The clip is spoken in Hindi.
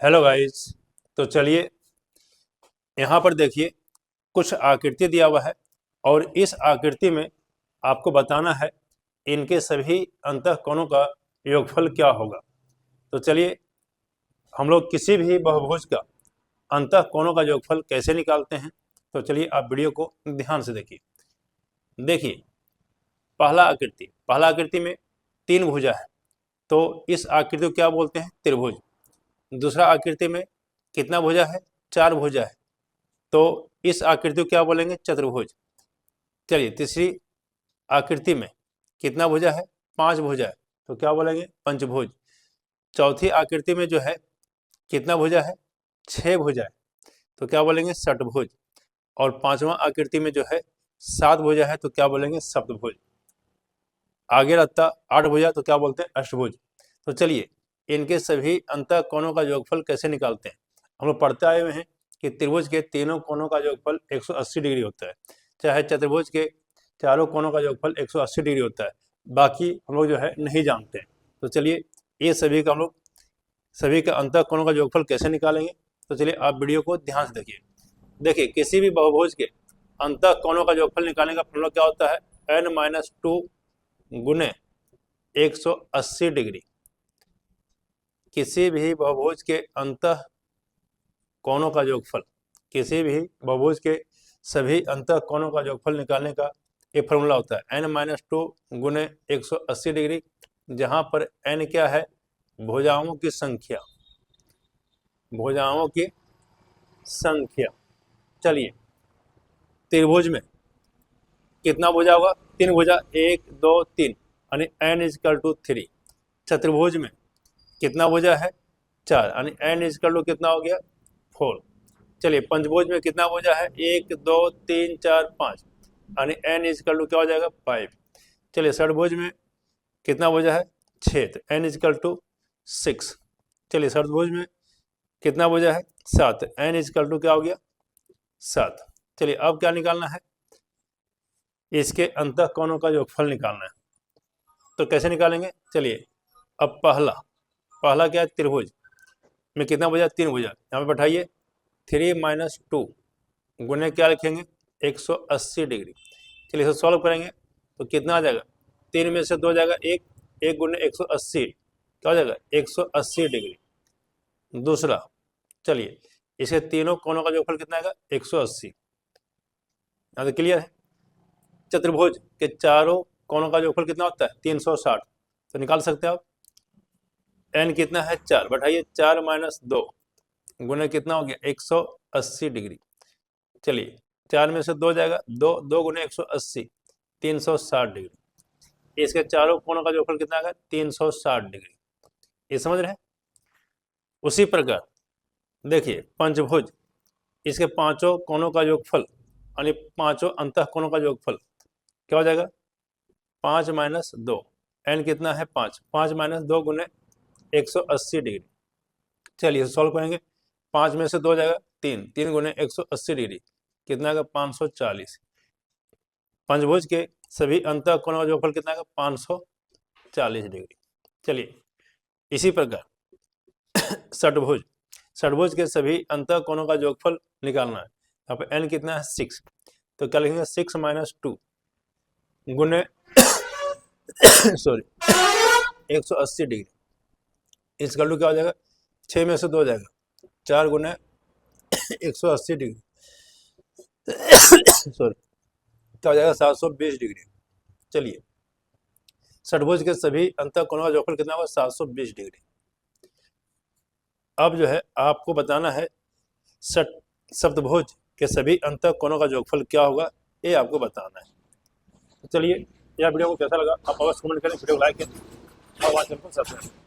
Hello guys. तो चलिए यहाँ पर देखिए कुछ आकृति दिया हुआ है और इस आकृति में आपको बताना है इनके सभी अंतःकोणों का योगफल क्या होगा। तो चलिए हम लोग किसी भी बहुभुज का अंतःकोणों का योगफल कैसे निकालते हैं। तो चलिए आप वीडियो को ध्यान से देखिए। देखिए पहला आकृति में 3 भुजा है तो इस आकृति को क्या बोलते हैं? त्रिभुज। दूसरा आकृति में कितना भुजा है? 4 भुजा है तो इस आकृति को क्या बोलेंगे? चतुर्भुज। चलिए तीसरी आकृति में कितना भुजा है? 5 भुजा है तो क्या बोलेंगे? पंचभुज। चौथी आकृति में जो है कितना भुजा है? 6 भुजा है तो क्या बोलेंगे? षटभुज। और पांचवा आकृति में जो है 7 भुजा है तो क्या बोलेंगे? सप्तभुज। आगे रहता 8 भुजा तो क्या बोलते हैं? अष्टभुज। तो चलिए इनके सभी अंतःकोणों का योगफल कैसे निकालते हैं। हम लोग पढ़ते आए हुए हैं कि त्रिभुज के तीनों कोणों का योगफल 180 डिग्री होता है, चाहे चतुर्भुज के चारों कोणों का योगफल 180 डिग्री होता है। बाकी हम लोग जो है नहीं जानते हैं। तो चलिए ये सभी का हम लोग सभी के अंतःकोणों का योगफल कैसे निकालेंगे। तो चलिए आप वीडियो को ध्यान से देखिए। देखिए किसी भी बहुभुज के अंतःकोणों का योगफल निकालने का फॉर्मूला क्या होता है? n-2 गुने 180 डिग्री। किसी भी बहुभुज के अंतःकोणों का योगफल, किसी भी बहुभुज के सभी अंतःकोणों का योगफल निकालने का एक फॉर्मूला होता है n-2 गुने 180 डिग्री, जहां पर n क्या है? भुजाओं की संख्या, भुजाओं की संख्या। चलिए त्रिभुज में कितना भुजा होगा? 3 भुजा, 1 2 3 यानी n=3। चतुर्भुज में कितना भुजा है? 4 यानी n= कितना हो गया? 4। चलिए पंचभुज में कितना भुजा है? 1 2 3 4 5 यानी n= क्या हो जाएगा? 5। चलिए षटभुज में कितना भुजा है? 6 तो n=6। चलिए सप्तभुज में कितना भुजा है? 7 n= क्या हो गया? 7। चलिए अब क्या निकालना है? इसके अंतःकोणों का योगफल निकालना है। तो कैसे निकालेंगे? चलिए अब पहला क्या है? त्रिभुज में कितना भुजा? 3 भुजा। यहाँ पे बैठाइए 3 - 2 गुने क्या लिखेंगे? 180 डिग्री। चलिए इसे सॉल्व करेंगे तो कितना आ जाएगा? 3 में से 2 जाएगा 1, 1 गुने 180 क्या हो जाएगा? 180 डिग्री। दूसरा चलिए इसे तीनों कोणों का योगफल कितना आएगा? 180। यहाँ तो क्लियर है। चतुर्भुज के चारों कोणों का योगफल कितना होता है? 360। तो निकाल सकते हैं आप। n कितना है? 4। बैठाइए 4 - 2 गुने कितना हो गया? 180 डिग्री। चलिए 4 में से 2 जाएगा 2, 2 गुने 180 360 डिग्री। इसके चारों कोणों का योगफल कितना आएगा? 360 डिग्री। ये समझ रहे हैं? उसी प्रकार देखिए पंचभुज, इसके पांचों कोणों का योगफल यानी पांचों अंतःकोणों का योगफल क्या हो जाएगा? 5 - 2 n कितना है? 5 5 - 2 गुने 180 डिग्री। चलिए सॉल्व करेंगे। 5 में से 2 जाएगा 3, 3 गुने 180 डिग्री कितना आएगा? 540। पंचभुज के सभी अंतःकोणों का योगफल कितना आएगा? 540 डिग्री। चलिए इसी प्रकार षटभुज के सभी अंतःकोणों का योगफल निकालना है। यहाँ पे n कितना है? 6। तो क्या लिखेंगे? 6 - 2 गुने सॉरी 180 डिग्री। इसका क्या हो जाएगा? 6 में से 2 जाएगा 4 गुने 180 डिग्री सॉरी क्या हो जाएगा? 720 डिग्री। चलिए षटभुज के सभी अंतःकोणों का योगफल कितना होगा? 720 डिग्री। अब जो है आपको बताना है सप्तभुज के सभी अंतःकोणों का योगफल क्या होगा, ये आपको बताना है। तो चलिए यह वीडियो को कैसा लगा आप अवश्य कमेंट करें, वीडियो को लाइक करें और चैनल को सब्सक्राइब करें।